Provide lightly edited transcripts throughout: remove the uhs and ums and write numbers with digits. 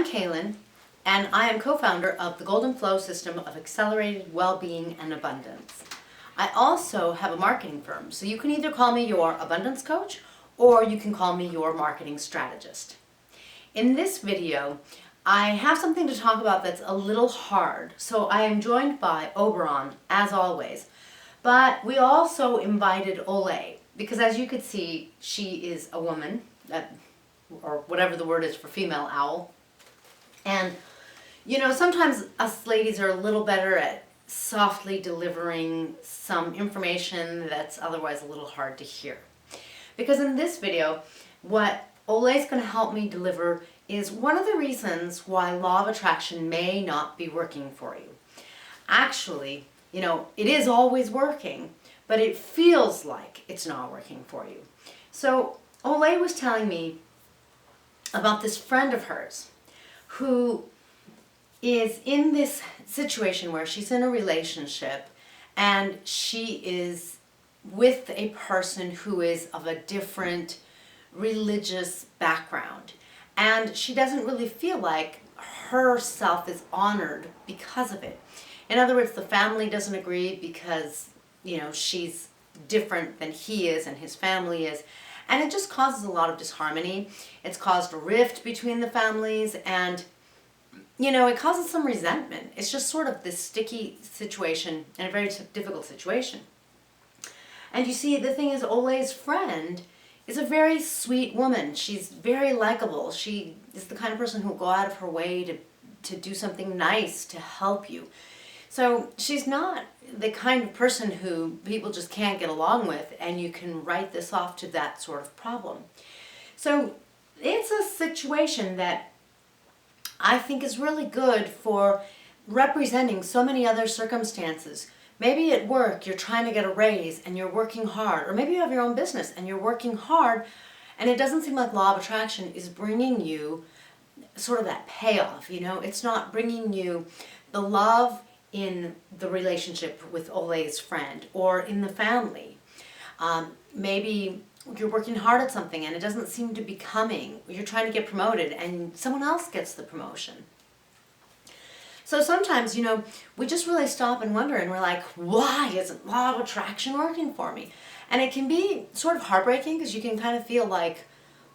I'm Kaylin, and I am co-founder of the Golden Flow System of Accelerated Well-Being and Abundance. I also have a marketing firm, so you can either call me your abundance coach or you can call me your marketing strategist. In this video, I have something to talk about that's a little hard, so I am joined by Oberon, as always. But we also invited Ole, because as you could see, she is a woman, or whatever the word is for female owl. And, you know, sometimes us ladies are a little better at softly delivering some information that's otherwise a little hard to hear. Because in this video, what Ole is going to help me deliver is one of the reasons why law of attraction may not be working for you. Actually, you know, it is always working, but it feels like it's not working for you. So Ole was telling me about this friend of hers who is in this situation where she's in a relationship and she is with a person who is of a different religious background, and she doesn't really feel like herself is honored because of it. In other words, the family doesn't agree because, you know, she's different than he is and his family is, and it just causes a lot of disharmony. It's caused a rift between the families, and you know, it causes some resentment. It's just sort of this sticky situation and a very difficult situation. And you see, the thing is, Ole's friend is a very sweet woman. She's very likable. She is the kind of person who will go out of her way to do something nice to help you. So she's not the kind of person who people just can't get along with, and you can write this off to that sort of problem. So it's a situation that I think is really good for representing so many other circumstances. Maybe at work you're trying to get a raise and you're working hard, or maybe you have your own business and you're working hard, and it doesn't seem like law of attraction is bringing you sort of that payoff, you know? It's not bringing you the love in the relationship with Ole's friend or in the family. Maybe you're working hard at something and it doesn't seem to be coming. You're trying to get promoted and someone else gets the promotion. So sometimes, you know, we just really stop and wonder, and we're like, why isn't law of attraction working for me? And it can be sort of heartbreaking because you can kind of feel like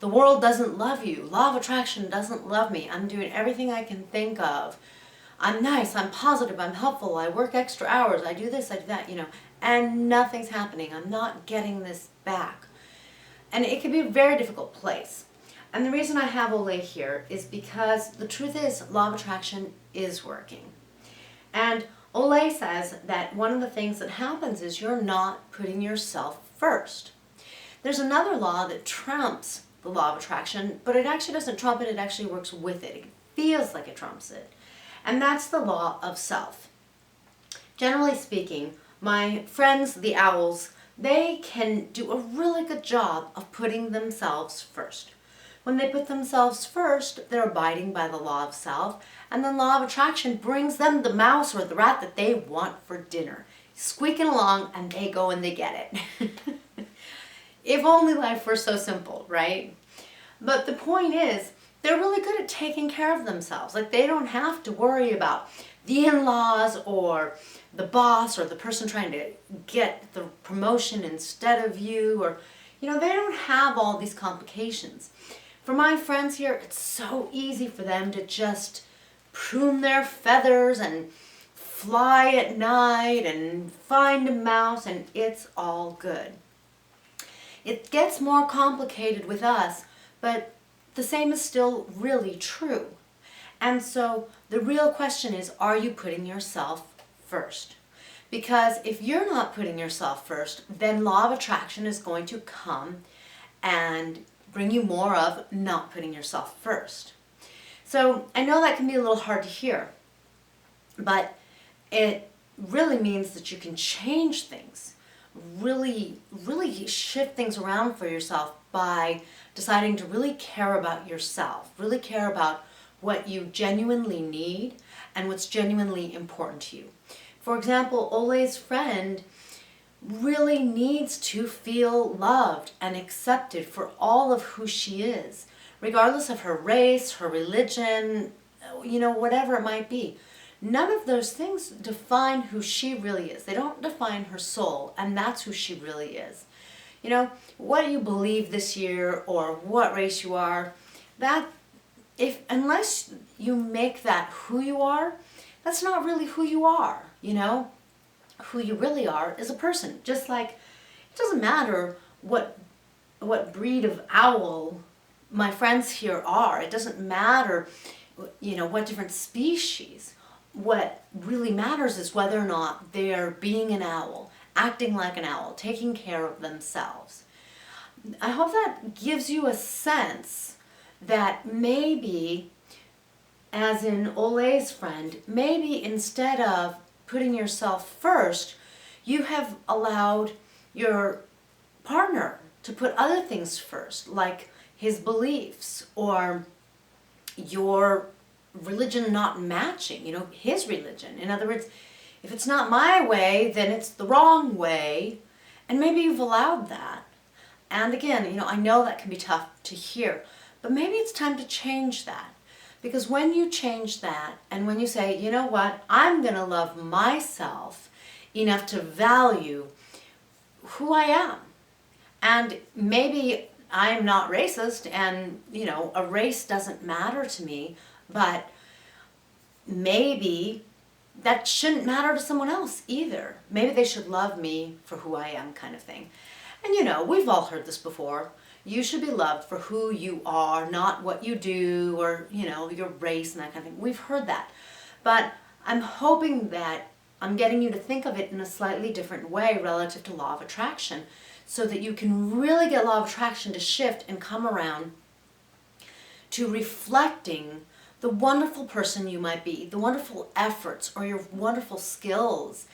the world doesn't love you. Law of attraction doesn't love me. I'm doing everything I can think of. I'm nice, I'm positive, I'm helpful, I work extra hours, I do this, I do that, you know, and nothing's happening. I'm not getting this back. And it can be a very difficult place. And the reason I have Ole here is because the truth is law of attraction is working. And Ole says that one of the things that happens is you're not putting yourself first. There's another law that trumps the law of attraction, but it actually doesn't trump it, it actually works with it. It feels like it trumps it. And that's the law of self. Generally speaking, my friends, the owls, they can do a really good job of putting themselves first. When they put themselves first, they're abiding by the law of self, and the law of attraction brings them the mouse or the rat that they want for dinner. Squeaking along, and they go and they get it. If only life were so simple, right? But the point is, they're really good at taking care of themselves. Like, they don't have to worry about the in-laws or the boss or the person trying to get the promotion instead of you, or, you know, they don't have all these complications. For my friends here, it's so easy for them to just prune their feathers and fly at night and find a mouse, and it's all good. It gets more complicated with us, but the same is still really true. And so the real question is, are you putting yourself first? Because if you're not putting yourself first, then law of attraction is going to come and bring you more of not putting yourself first. So I know that can be a little hard to hear, but it really means that you can change things, really shift things around for yourself by deciding to really care about yourself, really care about what you genuinely need and what's genuinely important to you. For example, Ole's friend really needs to feel loved and accepted for all of who she is, regardless of her race, her religion, whatever it might be. None of those things define who she really is. They don't define her soul, and that's who she really is. What you believe this year or what race you are, unless you make that who you are, that's not really who you are. Who you really are is a person. Just like it doesn't matter what breed of owl my friends here are. It doesn't matter, what different species. What really matters is whether or not they're being an owl, acting like an owl, taking care of themselves. I hope that gives you a sense that maybe, as in Ole's friend, maybe instead of putting yourself first, you have allowed your partner to put other things first, like his beliefs or your religion not matching, his religion. In other words, if it's not my way, then it's the wrong way, and maybe you've allowed that. And again, I know that can be tough to hear, but maybe it's time to change that. Because when you change that, and when you say, you know what, I'm going to love myself enough to value who I am. And maybe I'm not racist, and, a race doesn't matter to me, but maybe that shouldn't matter to someone else either. Maybe they should love me for who I am, kind of thing. And we've all heard this before. You should be loved for who you are, not what you do or, your race and that kind of thing. We've heard that. But I'm hoping that I'm getting you to think of it in a slightly different way relative to law of attraction, so that you can really get law of attraction to shift and come around to reflecting the wonderful person you might be, the wonderful efforts or your wonderful skills,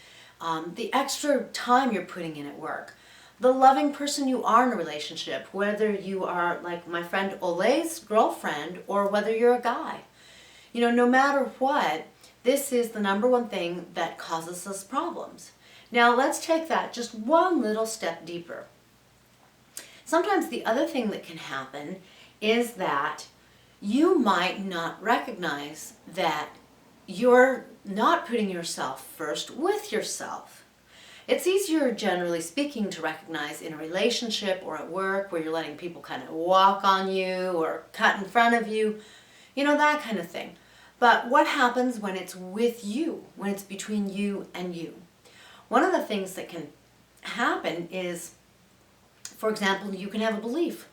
the extra time you're putting in at work, the loving person you are in a relationship, whether you are like my friend Ole's girlfriend or whether you're a guy. No matter what, this is the number one thing that causes us problems. Now let's take that just one little step deeper. Sometimes the other thing that can happen is that you might not recognize that you're not putting yourself first with yourself. It's easier, generally speaking, to recognize in a relationship or at work where you're letting people kind of walk on you or cut in front of you, that kind of thing. But what happens when it's with you, when it's between you and you? One of the things that can happen is, for example, you can have a belief.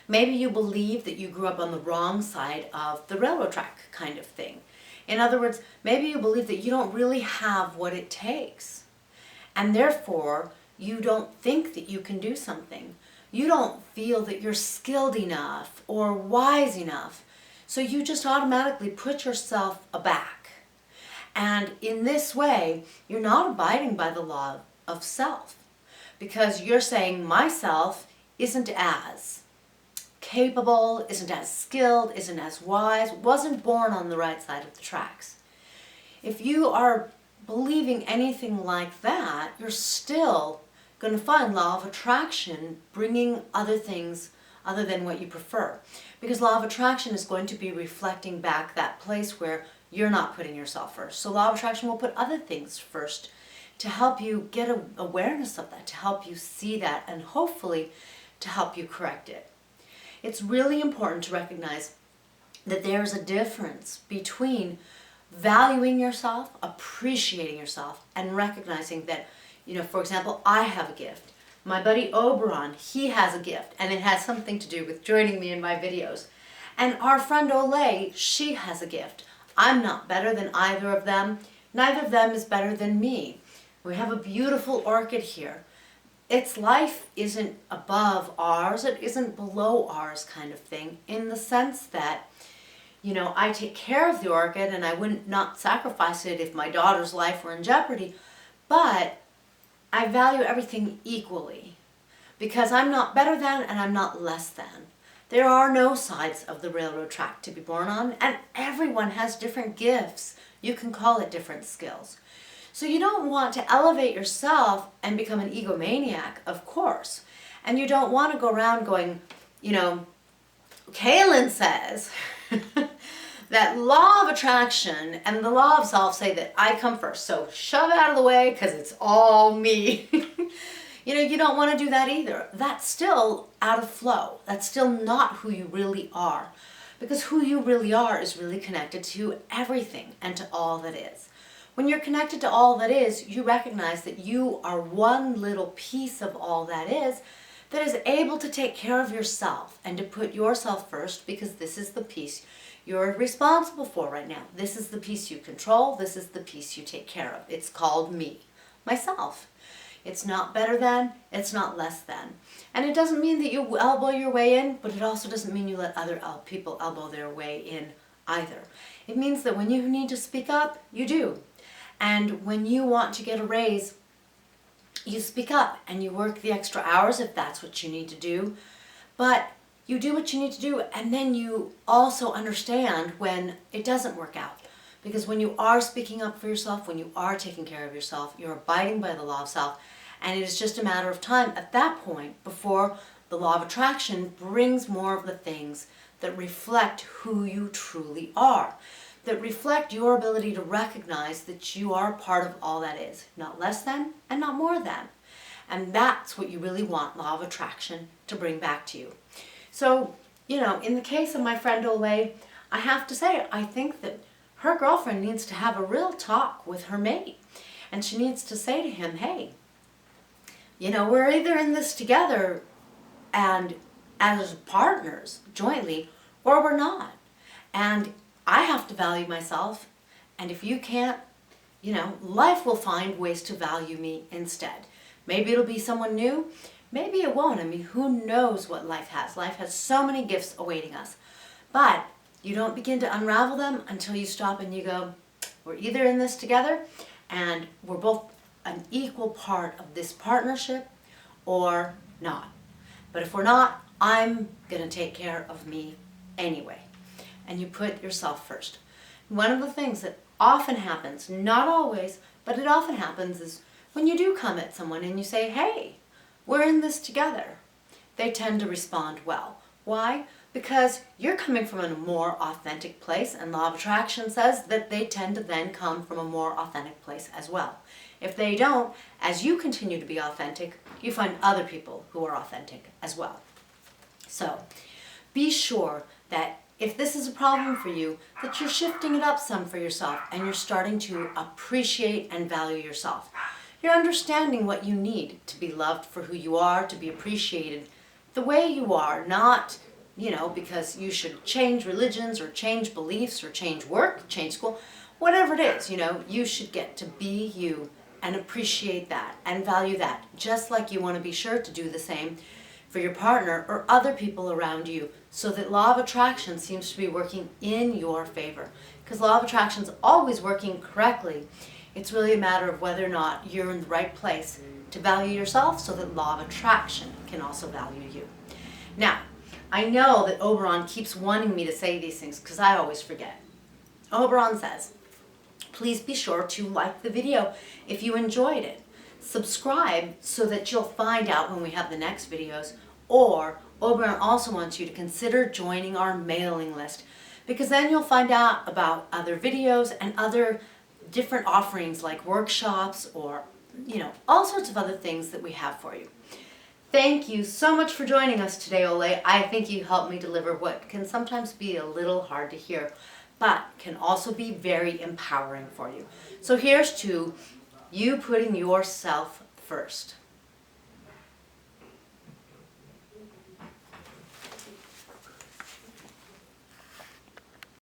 Maybe you believe that you grew up on the wrong side of the railroad track, kind of thing. In other words, maybe you believe that you don't really have what it takes, and therefore you don't think that you can do something. You don't feel that you're skilled enough or wise enough, so you just automatically put yourself aback. And in this way, you're not abiding by the law of self, because you're saying myself isn't as capable, isn't as skilled, isn't as wise, wasn't born on the right side of the tracks. If you are believing anything like that, you're still going to find law of attraction bringing other things other than what you prefer. Because law of attraction is going to be reflecting back that place where you're not putting yourself first. So law of attraction will put other things first to help you get awareness of that, to help you see that, and hopefully to help you correct it. It's really important to recognize that there's a difference between valuing yourself, appreciating yourself, and recognizing that, for example, I have a gift. My buddy Oberon, he has a gift, and it has something to do with joining me in my videos. And our friend Ole, she has a gift. I'm not better than either of them. Neither of them is better than me. We have a beautiful orchid here. Its life isn't above ours, it isn't below ours, kind of thing, in the sense that, I take care of the orchid and I wouldn't not sacrifice it if my daughter's life were in jeopardy, but I value everything equally because I'm not better than and I'm not less than. There are no sides of the railroad track to be born on, and everyone has different gifts. You can call it different skills. So you don't want to elevate yourself and become an egomaniac, of course. And you don't want to go around going, Kaylin says that law of attraction and the law of self say that I come first. So shove it out of the way because it's all me. You don't want to do that either. That's still out of flow. That's still not who you really are. Because who you really are is really connected to everything and to all that is. When you're connected to all that is, you recognize that you are one little piece of all that is able to take care of yourself and to put yourself first, because this is the piece you're responsible for right now. This is the piece you control. This is the piece you take care of. It's called me, myself. It's not better than, it's not less than. And it doesn't mean that you elbow your way in, but it also doesn't mean you let other people elbow their way in either. It means that when you need to speak up, you do. And when you want to get a raise, you speak up and you work the extra hours if that's what you need to do. But you do what you need to do, and then you also understand when it doesn't work out. Because when you are speaking up for yourself, when you are taking care of yourself, you're abiding by the law of self, and it is just a matter of time at that point before the law of attraction brings more of the things that reflect who you truly are, that reflect your ability to recognize that you are a part of all that is, not less than and not more than. And that's what you really want law of attraction to bring back to you. So, in the case of my friend Olay, I have to say, I think that her girlfriend needs to have a real talk with her mate. And she needs to say to him, hey, we're either in this together and as partners jointly, or we're not. And I have to value myself. And if you can't, life will find ways to value me instead. Maybe it'll be someone new. Maybe it won't. I mean, who knows what life has? Life has so many gifts awaiting us. But you don't begin to unravel them until you stop and you go, we're either in this together and we're both an equal part of this partnership, or not. But if we're not, I'm going to take care of me anyway. And you put yourself first. One of the things that often happens, not always, but it often happens, is when you do come at someone and you say, hey, we're in this together, they tend to respond well. Why? Because you're coming from a more authentic place, and law of attraction says that they tend to then come from a more authentic place as well. If they don't, as you continue to be authentic, you find other people who are authentic as well. So be sure that if this is a problem for you, that you're shifting it up some for yourself and you're starting to appreciate and value yourself. You're understanding what you need to be loved for who you are, to be appreciated the way you are, not, because you should change religions or change beliefs or change work, change school, whatever it is, you should get to be you and appreciate that and value that, just like you want to be sure to do the same for your partner or other people around you, so that law of attraction seems to be working in your favor. Because law of attraction is always working correctly. It's really a matter of whether or not you're in the right place to value yourself, so that law of attraction can also value you. Now, I know that Oberon keeps wanting me to say these things because I always forget. Oberon says, please be sure to like the video if you enjoyed it. Subscribe so that you'll find out when we have the next videos, or Oberon also wants you to consider joining our mailing list, because then you'll find out about other videos and other different offerings like workshops or, all sorts of other things that we have for you. Thank you so much for joining us today, Ole. I think you helped me deliver what can sometimes be a little hard to hear, but can also be very empowering for you. So here's to you putting yourself first.